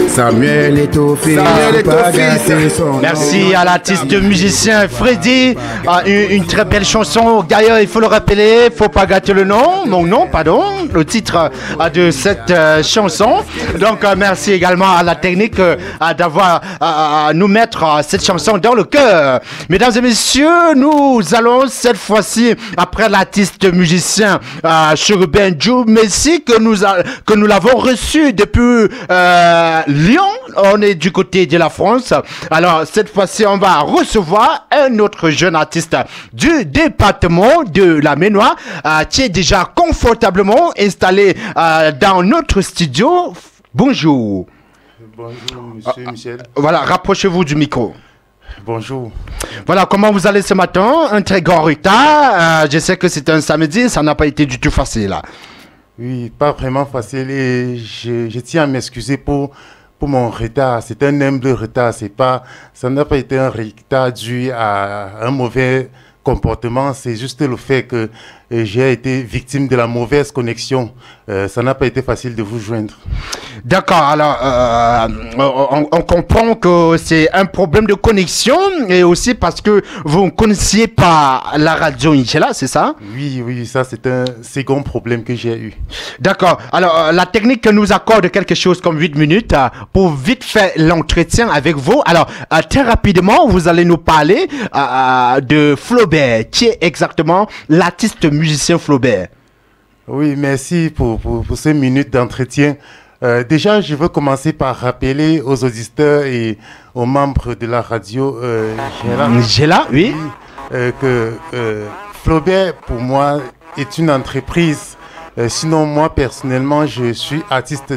Samuel Étoffé. Merci à l'artiste musicien Freddy. Une très belle chanson. D'ailleurs, il faut le rappeler, faut pas gâter le nom. Mon nom, pardon. Le titre de cette chanson. Donc, merci également à la technique d'avoir nous mettre cette chanson dans le cœur. Mesdames et messieurs, nous allons cette fois-ci, après l'artiste musicien Chérubin Djou Messi, que nous l'avons reçu depuis Lyon. On est du côté de la France. Alors, cette fois-ci, on va recevoir un autre jeune artiste du département de la Ménois qui est déjà confortablement installé dans notre studio. Bonjour. Bonjour, monsieur Michel. Voilà, rapprochez-vous du micro. Bonjour. Voilà, comment vous allez ce matin? Un très grand retard. Je sais que c'est un samedi, ça n'a pas été du tout facile. Oui, pas vraiment facile et je tiens à m'excuser pour mon retard. C'est un humble retard, ça n'a pas été un retard dû à un mauvais comportement, c'est juste le fait que j'ai été victime de la mauvaise connexion. Ça n'a pas été facile de vous joindre. D'accord, alors on comprend que c'est un problème de connexion et aussi parce que vous ne connaissiez pas la radio Ingela, c'est ça? Oui, ça c'est un second problème que j'ai eu. D'accord, alors la technique nous accorde quelque chose comme 8 minutes pour vite faire l'entretien avec vous. Alors très rapidement, vous allez nous parler de Flaubert, qui est exactement l'artiste musicien Flaubert. Oui, merci pour ces minutes d'entretien. Déjà, je veux commencer par rappeler aux auditeurs et aux membres de la radio Géla, oui. Que Flaubert, pour moi, est une entreprise. Sinon, moi, personnellement, je suis artiste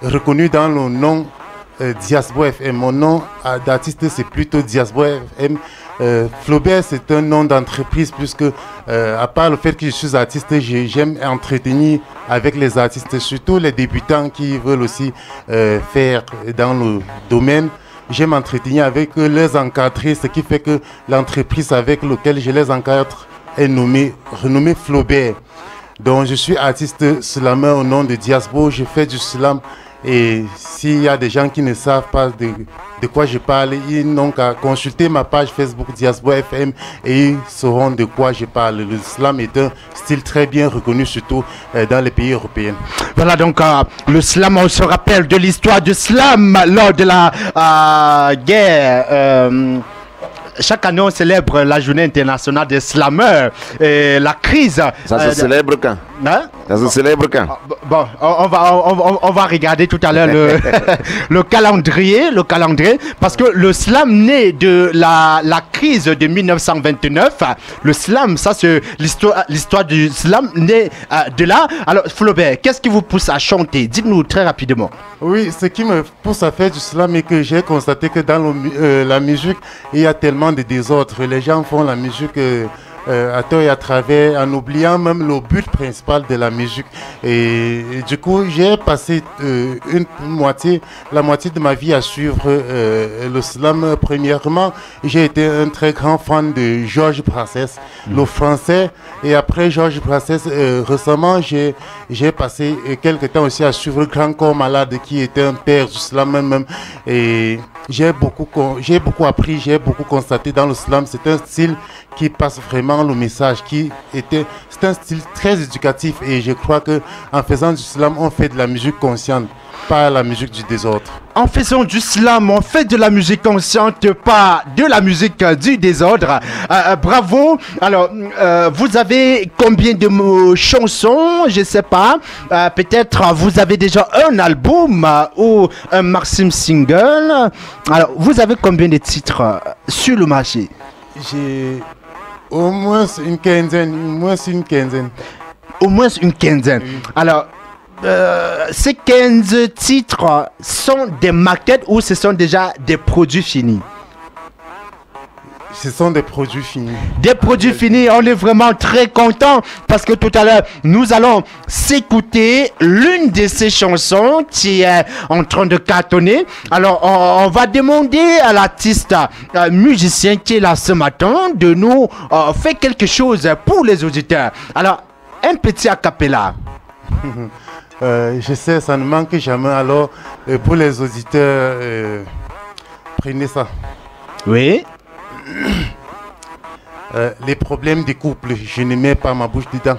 reconnu dans le nom Diasbo FM. Mon nom d'artiste, c'est plutôt Diasbo FM. Flaubert, c'est un nom d'entreprise puisque, à part le fait que je suis artiste, j'aime entretenir avec les artistes, surtout les débutants qui veulent aussi faire dans le domaine. J'aime entretenir avec eux, les encadrer, ce qui fait que l'entreprise avec laquelle je les encadre est renommée Flaubert. Donc, je suis artiste slammer au nom de Diasbo, je fais du slam. Et s'il y a des gens qui ne savent pas de quoi je parle, ils n'ont qu'à consulter ma page Facebook Diasbo FM et ils sauront de quoi je parle. Le slam est un style très bien reconnu, surtout dans les pays européens. Voilà, donc le slam, on se rappelle de l'histoire du slam lors de la guerre. Chaque année, on célèbre la journée internationale des slammeurs et la crise. Ça se célèbre quand? Hein? Ça se célèbre quand? Bon, on va regarder tout à l'heure le calendrier, parce que le slam naît de la crise de 1929. Le slam, ça c'est l'histoire du slam naît de là. Alors Flaubert, qu'est-ce qui vous pousse à chanter? Dites-nous très rapidement. Oui, ce qui me pousse à faire du slam est que j'ai constaté que dans la musique, il y a tellement de désordre. Les gens font la musique à tort et à travers, en oubliant même le but principal de la musique. Et du coup, j'ai passé la moitié de ma vie à suivre le slam. Premièrement, j'ai été un très grand fan de Georges Brassens, le français. Et après Georges Brassens, récemment, j'ai passé quelques temps aussi à suivre Grand Corps Malade, qui était un père du slam même. Et j'ai beaucoup appris, j'ai beaucoup constaté dans le slam. C'est un style qui passe vraiment le message, c'est un style très éducatif et je crois que en faisant du slam, on fait de la musique consciente, pas la musique du désordre. En faisant du slam, on fait de la musique consciente, pas de la musique du désordre. Bravo. Alors, vous avez combien de chansons? Je sais pas. Peut-être vous avez déjà un album ou un maximum single. Alors, vous avez combien de titres sur le marché? J'ai au moins une quinzaine. Au moins une quinzaine. Oui. Alors, ces 15 titres sont des maquettes ou ce sont déjà des produits finis? Ce sont des produits finis. Des produits finis, on est vraiment très content parce que tout à l'heure, nous allons s'écouter l'une de ces chansons qui est en train de cartonner. Alors, on va demander à l'artiste musicien qui est là ce matin de nous faire quelque chose pour les auditeurs. Alors, un petit a cappella. Je sais, ça ne manque jamais. Alors, pour les auditeurs, prenez ça. Oui. Les problèmes des couples, je ne mets pas ma bouche dedans.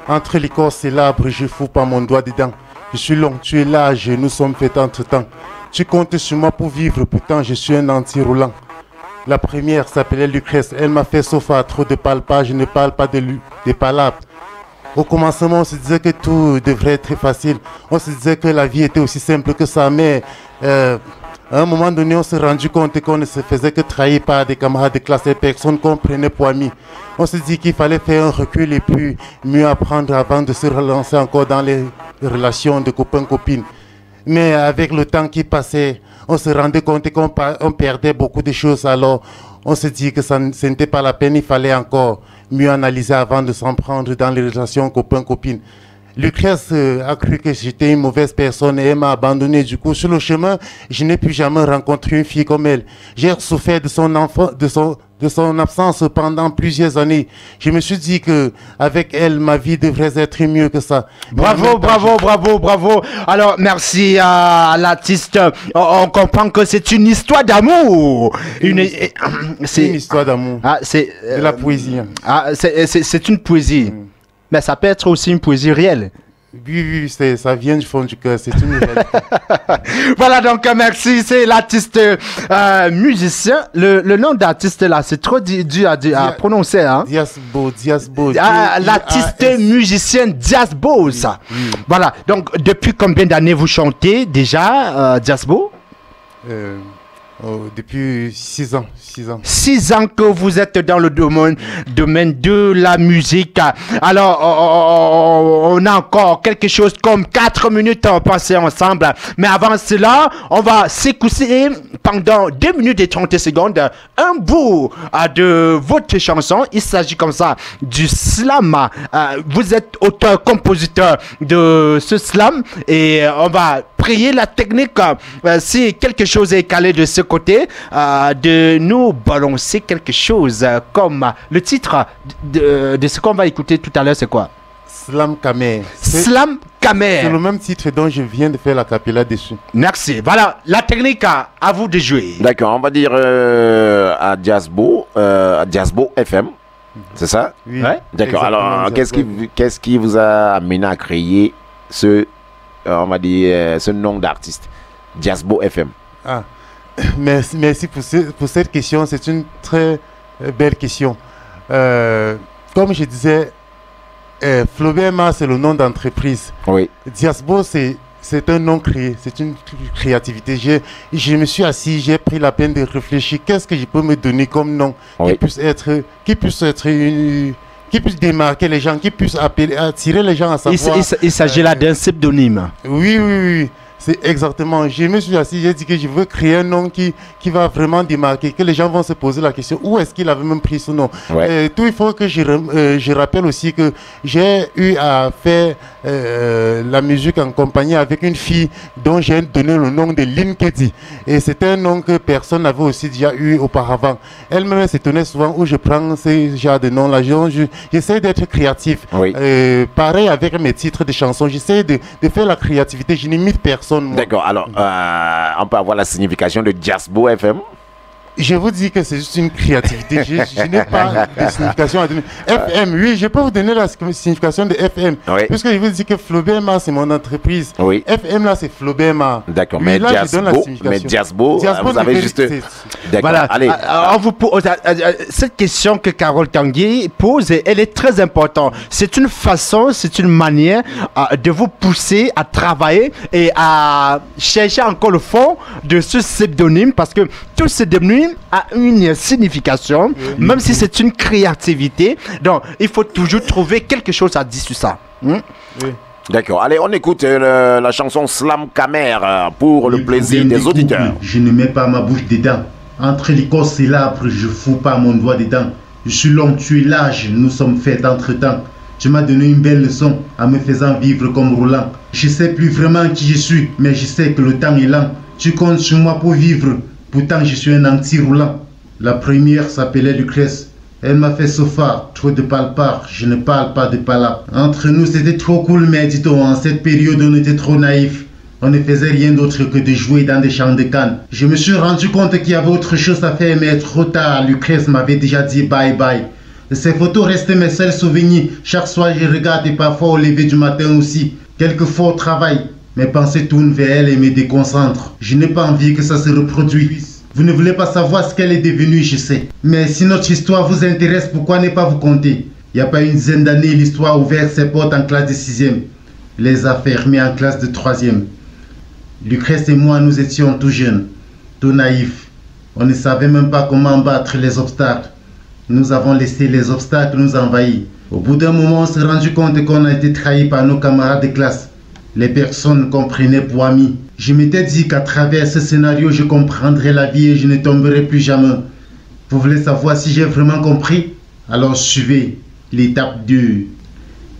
Entre l'écorce et l'arbre, je fous pas mon doigt dedans. Je suis long, tu es large, nous sommes faits entre-temps. Tu comptes sur moi pour vivre, pourtant je suis un anti-roulant. La première s'appelait Lucrèce, elle m'a fait sauf à trop de palpages, je ne parle pas des palabres. Au commencement, on se disait que tout devrait être facile. On se disait que la vie était aussi simple que ça, mais à un moment donné, on s'est rendu compte qu'on ne se faisait que trahir par des camarades de classe et personne qu'on prenait pour amis. On s'est dit qu'il fallait faire un recul et puis mieux apprendre avant de se relancer encore dans les relations de copains-copines. Mais avec le temps qui passait, on se rendait compte qu'on perdait beaucoup de choses. Alors, on s'est dit que ce n'était pas la peine, il fallait encore mieux analyser avant de s'en prendre dans les relations copains-copines. Lucrèce a cru que j'étais une mauvaise personne et elle m'a abandonné. Du coup, sur le chemin, je n'ai plus jamais rencontré une fille comme elle. J'ai souffert de son absence pendant plusieurs années. Je me suis dit que avec elle, ma vie devrait être mieux que ça. Bravo, bravo, bravo, bravo. Alors, merci à l'artiste. On comprend que c'est une histoire d'amour. C'est une histoire d'amour. Ah, c'est de la poésie. Ah, c'est une poésie. Mais ça peut être aussi une poésie réelle. Oui, ça vient du fond du cœur, c'est une réalité. Voilà, donc merci, c'est l'artiste musicien. Le nom d'artiste là, c'est trop dur à prononcer. Hein? Diasbo. L'artiste musicien Diasbo, ça. Oui. Voilà, donc depuis combien d'années vous chantez déjà, Diasbo? Depuis 6 ans. 6 ans que vous êtes dans le domaine de la musique. Alors, on a encore quelque chose comme 4 minutes à passer ensemble. Mais avant cela, on va s'écouter pendant 2 minutes et 30 secondes un bout de votre chanson. Il s'agit comme ça du slam. Vous êtes auteur-compositeur de ce slam et on va prier la technique si quelque chose est calé de ce côté de nous balancer quelque chose comme le titre de ce qu'on va écouter tout à l'heure. C'est quoi? Slam Kamer. Slam Kamer. C'est le même titre dont je viens de faire la cappella dessus. Merci. Voilà, la technique, à vous de jouer. D'accord, on va dire à Diasbo FM. C'est ça? Oui. Ouais. D'accord. Alors, qu'est-ce qui vous a amené à créer ce nom d'artiste, Diasbo FM? Ah, merci pour cette question. C'est une très belle question. Comme je disais, Flaubert Mars, c'est le nom d'entreprise. Oui. Diasbo, c'est un nom créé, c'est une créativité. Je me suis assis, j'ai pris la peine de réfléchir. Qu'est-ce que je peux me donner comme nom qui puisse démarquer les gens, qui puisse attirer les gens à savoir. Il s'agit là d'un pseudonyme. Oui. C'est exactement. Je me suis assis, j'ai dit que je veux créer un nom qui va vraiment démarquer, que les gens vont se poser la question où est-ce qu'il avait même pris ce nom. Ouais. Il faut que je rappelle aussi que j'ai eu à faire la musique en compagnie avec une fille dont j'ai donné le nom de Linkedi. Et c'était un nom que personne n'avait aussi déjà eu auparavant. Elle-même s'étonnait souvent où je prends ce genre de nom-là. J'essaie d'être créatif. Oui. Pareil avec mes titres de chansons, j'essaie de faire la créativité. Je n'imite personne. D'accord, alors on peut avoir la signification de Diasbo FM? Je vous dis que c'est juste une créativité. Je n'ai pas de signification à donner. FM, oui, je peux vous donner la signification de FM. Oui. Puisque je vous dis que Flaubert Mars, c'est mon entreprise. Oui. FM, là, c'est Flaubert Mars. D'accord, mais là, Diasbo, vous avez juste... D'accord, voilà. allez. On vous pose, cette question que Carole Tanguy pose, elle est très importante. C'est une façon, c'est une manière de vous pousser à travailler et à chercher encore le fond de ce pseudonyme, parce que tout pseudonyme a une signification, même si c'est une créativité. Donc, il faut toujours trouver quelque chose à dire sur ça. Oui. D'accord, allez, on écoute la chanson Slam Kamer pour le plaisir des auditeurs. Je ne mets pas ma bouche dedans. Entre l'écorce et l'arbre, je fous pas mon doigt dedans. Je suis l'homme, tu es l'âge, nous sommes faits entre-temps. Tu m'as donné une belle leçon en me faisant vivre comme Roland. Je sais plus vraiment qui je suis, mais je sais que le temps est lent. Tu comptes sur moi pour vivre. Pourtant, je suis un anti-roulant. La première s'appelait Lucrèce. Elle m'a fait sofa, trop de palpar, je ne parle pas de palap. Entre nous c'était trop cool, mais dis-toi, en cette période on était trop naïfs. On ne faisait rien d'autre que de jouer dans des champs de canne. Je me suis rendu compte qu'il y avait autre chose à faire, mais trop tard, Lucrèce m'avait déjà dit bye bye. Ces photos restaient mes seuls souvenirs. Chaque soir je regarde et parfois au lever du matin aussi. Quelquefois au travail, mes pensées tournent vers elle et me déconcentrent. Je n'ai pas envie que ça se reproduise. Vous ne voulez pas savoir ce qu'elle est devenue, je sais. Mais si notre histoire vous intéresse, pourquoi ne pas vous conter? Il n'y a pas une dizaine d'années, l'histoire a ouvert ses portes en classe de 6e. Les a fermées en classe de 3e. Lucrèce et moi, nous étions tout jeunes, tout naïfs. On ne savait même pas comment battre les obstacles. Nous avons laissé les obstacles nous envahir. Au bout d'un moment, on s'est rendu compte qu'on a été trahi par nos camarades de classe. Les personnes qu'on prenait pour amis. Je m'étais dit qu'à travers ce scénario, je comprendrais la vie et je ne tomberai plus jamais. Vous voulez savoir si j'ai vraiment compris? Alors suivez l'étape 2.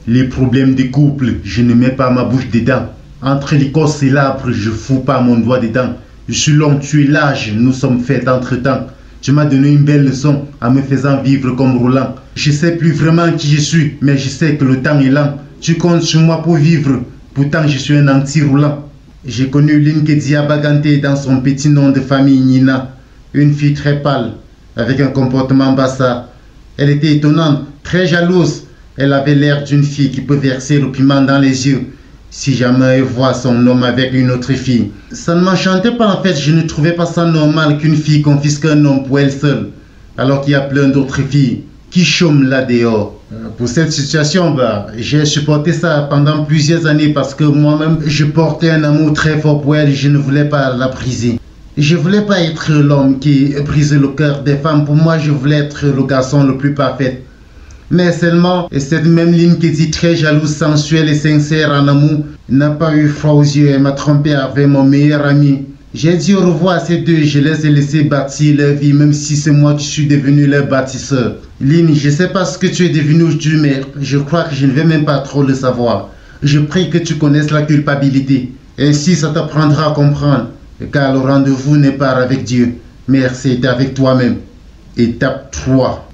Les problèmes de couple, je ne mets pas ma bouche dedans. Entre l'écorce et l'arbre, je fous pas mon doigt dedans. Je suis l'homme, tu es l'âge, nous sommes faits entre-temps. Tu m'as donné une belle leçon en me faisant vivre comme Roland. Je sais plus vraiment qui je suis, mais je sais que le temps est lent. Tu comptes sur moi pour vivre, pourtant je suis un anti-roulant. J'ai connu Linke Diabagante dans son petit nom de famille Nina. Une fille très pâle, avec un comportement bassa. Elle était étonnante, très jalouse. Elle avait l'air d'une fille qui peut verser le piment dans les yeux si jamais elle voit son homme avec une autre fille. Ça ne m'enchantait pas en fait, je ne trouvais pas ça normal qu'une fille confisque un homme pour elle seule, alors qu'il y a plein d'autres filles qui chôment là dehors. Pour cette situation, j'ai supporté ça pendant plusieurs années parce que moi-même, je portais un amour très fort pour elle et je ne voulais pas la briser. Je voulais pas être l'homme qui brise le cœur des femmes. Pour moi, je voulais être le garçon le plus parfait. Mais seulement, cette même ligne qui dit très jalouse, sensuelle et sincère en amour, n'a pas eu froid aux yeux et m'a trompé avec mon meilleur ami. J'ai dit au revoir à ces deux, je les ai laissés bâtir leur vie, même si c'est moi qui suis devenu leur bâtisseur. Lynn, je ne sais pas ce que tu es devenu aujourd'hui, mais je crois que je ne vais même pas trop le savoir. Je prie que tu connaisses la culpabilité. Ainsi, ça t'apprendra à comprendre, car le rendez-vous n'est pas avec Dieu, mais c'est avec toi-même. Étape 3.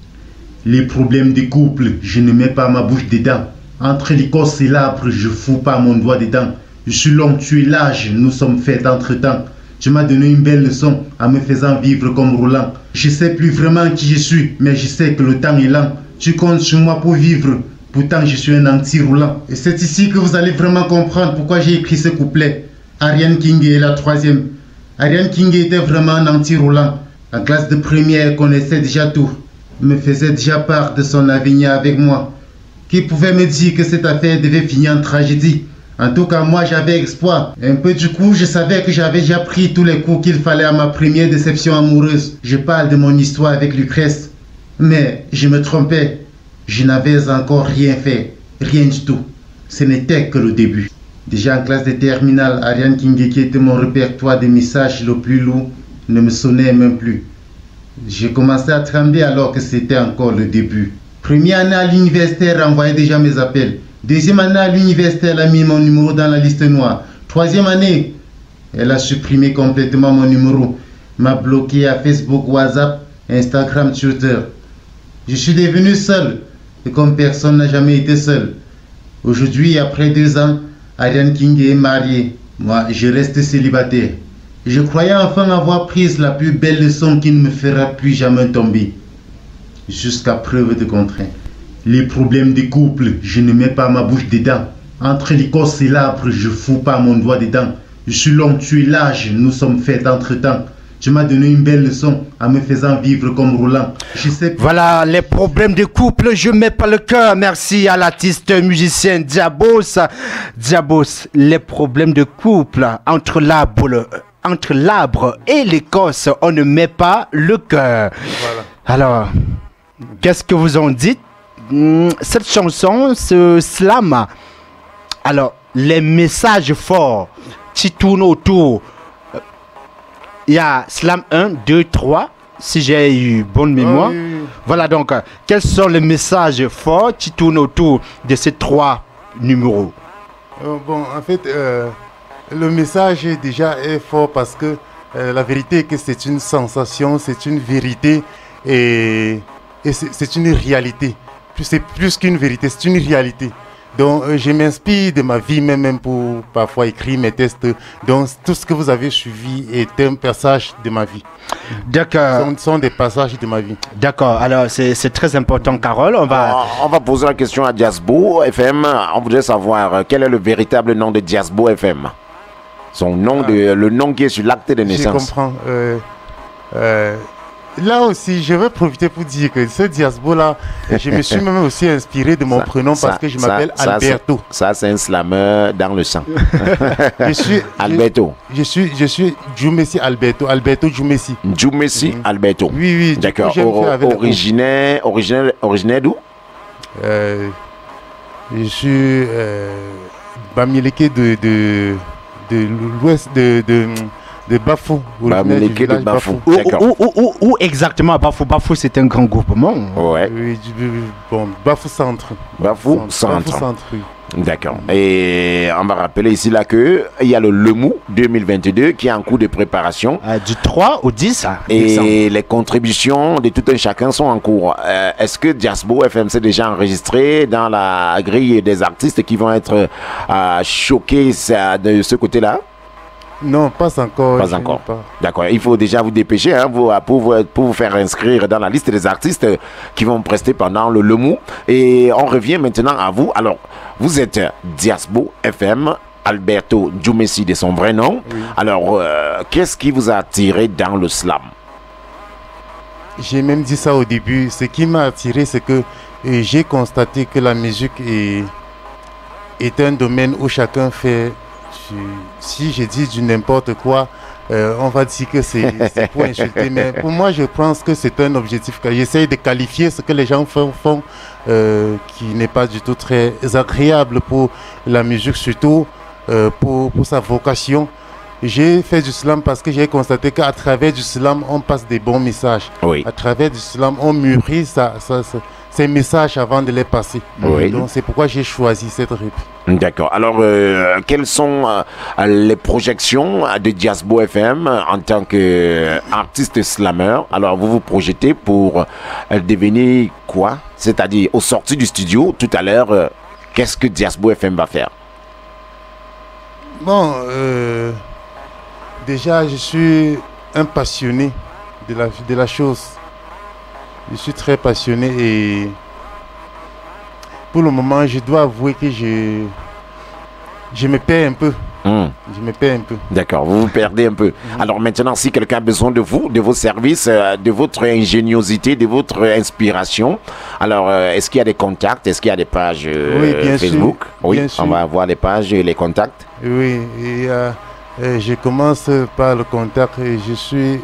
Les problèmes de couple, je ne mets pas ma bouche dedans. Entre l'écorce et l'arbre, je fous pas mon doigt dedans. Je suis l'homme, tu es l'âge, nous sommes faits entre-temps. Tu m'as donné une belle leçon en me faisant vivre comme Roland. Je sais plus vraiment qui je suis, mais je sais que le temps est lent. Tu comptes sur moi pour vivre, pourtant je suis un anti-Roland. Et c'est ici que vous allez vraiment comprendre pourquoi j'ai écrit ce couplet. Ariane King est la 3e. Ariane King était vraiment un anti-Roland. En classe de première, elle connaissait déjà tout. Me faisait déjà part de son avenir avec moi. Qui pouvait me dire que cette affaire devait finir en tragédie? En tout cas, moi j'avais espoir. Un peu du coup, je savais que j'avais déjà pris tous les coups qu'il fallait à ma première déception amoureuse. Je parle de mon histoire avec Lucrèce. Mais je me trompais. Je n'avais encore rien fait. Rien du tout. Ce n'était que le début. Déjà en classe de terminale, Ariane King, qui était mon répertoire de messages le plus lourd, ne me sonnait même plus. J'ai commencé à trembler alors que c'était encore le début. Première année à l'université, elle renvoyait déjà mes appels. Deuxième année à l'université, elle a mis mon numéro dans la liste noire. Troisième année, elle a supprimé complètement mon numéro. M'a bloqué à Facebook, WhatsApp, Instagram, Twitter. Je suis devenu seul. Et comme personne n'a jamais été seul. Aujourd'hui, après 2 ans, Ariane King est mariée. Moi, je reste célibataire. Je croyais enfin avoir pris la plus belle leçon qui ne me fera plus jamais tomber. Jusqu'à preuve de contraire. Les problèmes de couple, je ne mets pas ma bouche dedans. Entre l'écorce et l'arbre, je fous pas mon doigt dedans. Je suis l'homme, tu es l'âge, nous sommes faits entre-temps. Tu m'as donné une belle leçon en me faisant vivre comme Roland. Je sais... Voilà, les problèmes de couple, je mets pas le cœur. Merci à l'artiste musicien Diabos. Diabos, les problèmes de couple entre l'arbre et l'écorce, on ne met pas le cœur. Voilà. Alors, qu'est-ce que vous en dites? Cette chanson, ce slam, alors les messages forts qui tournent autour, il y a slam 1, 2, 3, si j'ai eu bonne mémoire. Oui. Voilà donc, quels sont les messages forts qui tournent autour de ces 3 numéros? Bon, en fait, le message déjà est fort parce que la vérité est que c'est une sensation, c'est une vérité et et c'est une réalité. C'est plus qu'une vérité, c'est une réalité. Donc je m'inspire de ma vie même pour parfois écrire mes textes. Donc tout ce que vous avez suivi est un passage de ma vie. D'accord. Ce sont des passages de ma vie. D'accord, alors c'est très important, Carole. On va poser la question à Diasbo FM. On voudrait savoir quel est le véritable nom de Diasbo FM. Son nom, le nom qui est sur l'acte de naissance. Je comprends. Là aussi, je vais profiter pour dire que ce Diasbo-là, je me suis même aussi inspiré de mon prénom parce que je m'appelle Alberto. Ça, c'est un slammer dans le sang. Alberto. Je suis Djoumessi Alberto. Alberto Djoumessi. Djoumessi Alberto. Oui, oui. D'accord. Originaire d'où? Je suis Bamileke de l'ouest de Bafou. Bamileke de Bafou. Où exactement Bafou? Bafou, c'est un grand groupement. Ouais. Oui, bon, Bafou Centre. Bafou Centre. Bafou Centre, oui. D'accord. Et on va rappeler ici là que il y a le Lemou 2022 qui est en cours de préparation. Du 3 au 10. Et les contributions de tout un chacun sont en cours. Est-ce que Diasbo FM s'est déjà enregistré dans la grille des artistes qui vont être choqués de ce côté-là? Non, pas encore. Pas encore. D'accord. Il faut déjà vous dépêcher pour vous faire inscrire dans la liste des artistes qui vont prester pendant le Lemou. Et on revient maintenant à vous. Alors, vous êtes Diasbo FM, Alberto Djoumessi de son vrai nom. Oui. Alors, qu'est-ce qui vous a attiré dans le slam? J'ai même dit ça au début. Ce qui m'a attiré, c'est que j'ai constaté que la musique est un domaine où chacun fait... Si je dis du n'importe quoi, on va dire que c'est pour insulter. Mais pour moi, je pense que c'est un objectif. J'essaye de qualifier ce que les gens font qui n'est pas du tout très agréable pour la musique, surtout pour sa vocation. J'ai fait du slam parce que j'ai constaté qu'à travers du slam, on passe des bons messages. Oui. À travers du slam, on mûrit ces messages avant de les passer. Oui. Donc c'est pourquoi j'ai choisi cette réplique. D'accord. Alors, quelles sont les projections de Diasbo FM en tant qu'artiste slammer? Alors, vous vous projetez pour devenir quoi? C'est-à-dire, au sorti du studio, tout à l'heure, qu'est-ce que Diasbo FM va faire? Bon, déjà, je suis un passionné de la chose. Je suis très passionné et pour le moment, je dois avouer que je me perds un peu. Je me perds un peu. D'accord, vous vous perdez un peu. Alors maintenant, si quelqu'un a besoin de vous, de vos services, de votre ingéniosité, de votre inspiration, alors est-ce qu'il y a des contacts? Est-ce qu'il y a des pages Facebook? Oui, on va voir les pages et les contacts. Oui, et je commence par le contact. Et je suis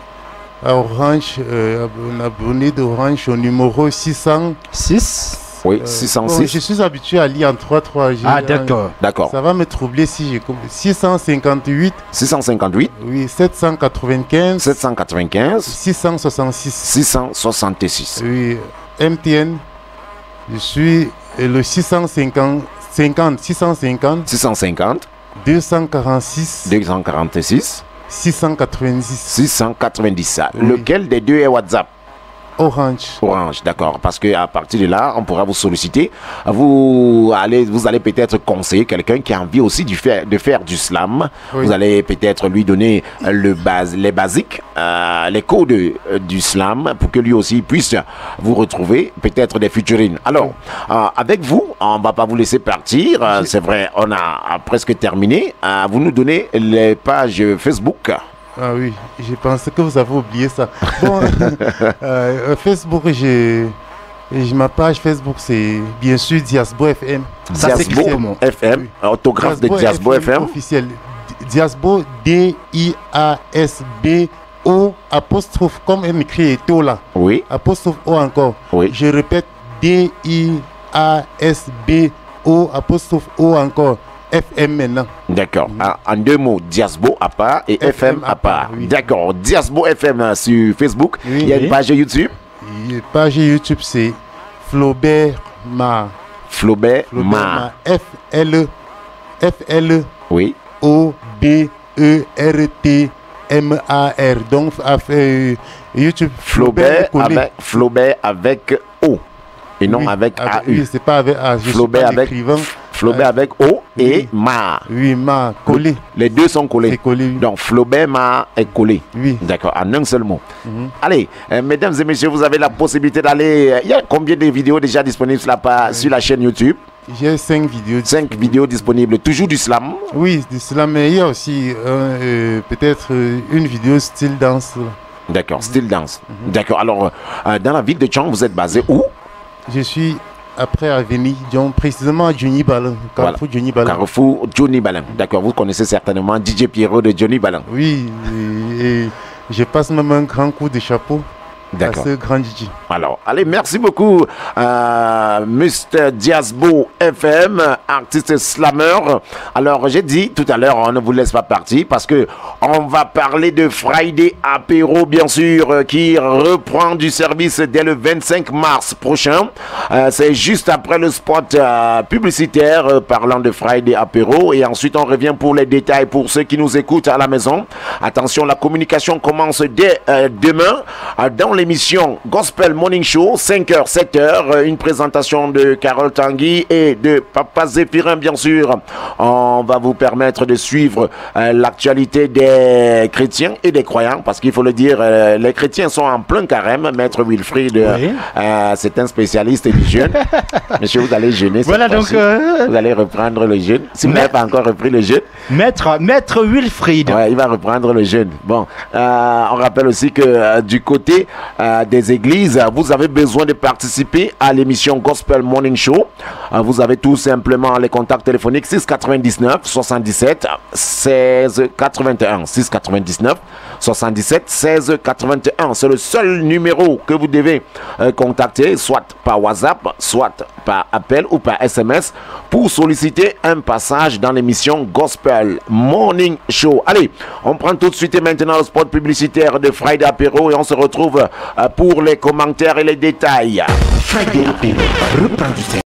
à Orange, un abonné d'Orange au numéro 606. Oui, 606. Bon, je suis habitué à lire en 3-3. Ah, d'accord. D'accord. Ça va me troubler si je commence. 658. 658. Oui, 795. 795. 666. 666. Oui, MTN. Je suis le 650. 650. 650. 246. 246. 690. 690. Oui. Lequel des deux est WhatsApp? Orange. Orange, d'accord. Parce qu'à partir de là, on pourra vous solliciter. Vous allez peut-être conseiller quelqu'un qui a envie aussi de faire du slam. Oui. Vous allez peut-être lui donner les basiques, les codes du slam pour que lui aussi puisse vous retrouver peut-être des featuring. Alors, avec vous, on ne va pas vous laisser partir. C'est vrai, on a presque terminé. Vous nous donnez les pages Facebook. Ah oui, je pensais que vous avez oublié ça. Bon, Facebook, ma page Facebook, c'est bien sûr Diasbo FM. Diasbo FM, oui. Autographe de Diasbo FM. Officiel. Diasbo, D-I-A-S-B-O, apostrophe, comme elle m'écrit Eto là. Oui. Apostrophe O encore. Oui. Je répète, D-I-A-S-B-O, apostrophe O encore. FM maintenant. D'accord. En deux mots, Diasbo à part et FM à part. Oui. D'accord. Diasbo FM sur Facebook. Oui, il y a une page YouTube. Une page YouTube, c'est Flaubert Ma. Flaubert Ma. F-L. Oui. O-B-E-R-T-M-A-R. Donc, YouTube. Flaubert avec O. Et non avec AU. Oui, c'est pas avec A. Flaubert avec O et Ma. Oui, Ma, collé. Les deux sont collés. C'est collé. Donc Flaubert Ma est collé. Oui. D'accord, en un seul mot. Allez, mesdames et messieurs, vous avez la possibilité d'aller. Il y a combien de vidéos déjà disponibles sur la chaîne YouTube? J'ai 5 vidéos. 5 vidéos disponibles, toujours du slam? Oui, du slam, mais il y a aussi peut-être une vidéo style danse. D'accord, style danse. D'accord, alors dans la ville de Tchang, vous êtes basé où? Je suis après Avenue Dion, précisément à Johnny Ballon, Carrefour Johnny Ballon. Carrefour Johnny Ballon. D'accord, vous connaissez certainement DJ Pierrot de Johnny Ballon. Oui, et je passe même un grand coup de chapeau à ce grand DJ. Alors, allez, merci beaucoup, Mr. Diasbo FM, artiste slammer. Alors, j'ai dit tout à l'heure, on ne vous laisse pas partir parce que on va parler de Friday Apéro, bien sûr, qui reprend du service dès le 25 mars prochain. C'est juste après le spot publicitaire parlant de Friday Apéro. Et ensuite, on revient pour les détails pour ceux qui nous écoutent à la maison. Attention, la communication commence dès demain dans l'émission Gospel Morning Show, 5h, 7h, une présentation de Carole Tanguy et de Papa Zéphirin, bien sûr. On va vous permettre de suivre l'actualité des chrétiens et des croyants, parce qu'il faut le dire, les chrétiens sont en plein carême. Maître Wilfried, c'est un spécialiste du jeûne. Monsieur, vous allez jeûner. Voilà, donc vous allez reprendre le jeûne. Si vous n'avez pas encore repris le jeûne. Maître Wilfried. Ouais, il va reprendre le jeûne. Bon, on rappelle aussi que du côté des églises, vous avez besoin de participer à l'émission Gospel Morning Show. Vous avez tout simplement les contacts téléphoniques 699 77 16 81 699 77 16 81. C'est le seul numéro que vous devez contacter, soit par WhatsApp, soit par appel ou par SMS, pour solliciter un passage dans l'émission Gospel Morning Show. Allez, on prend tout de suite et maintenant le spot publicitaire de Friday Apéro et on se retrouve pour les commentaires et les détails. Friday Apéro reprend du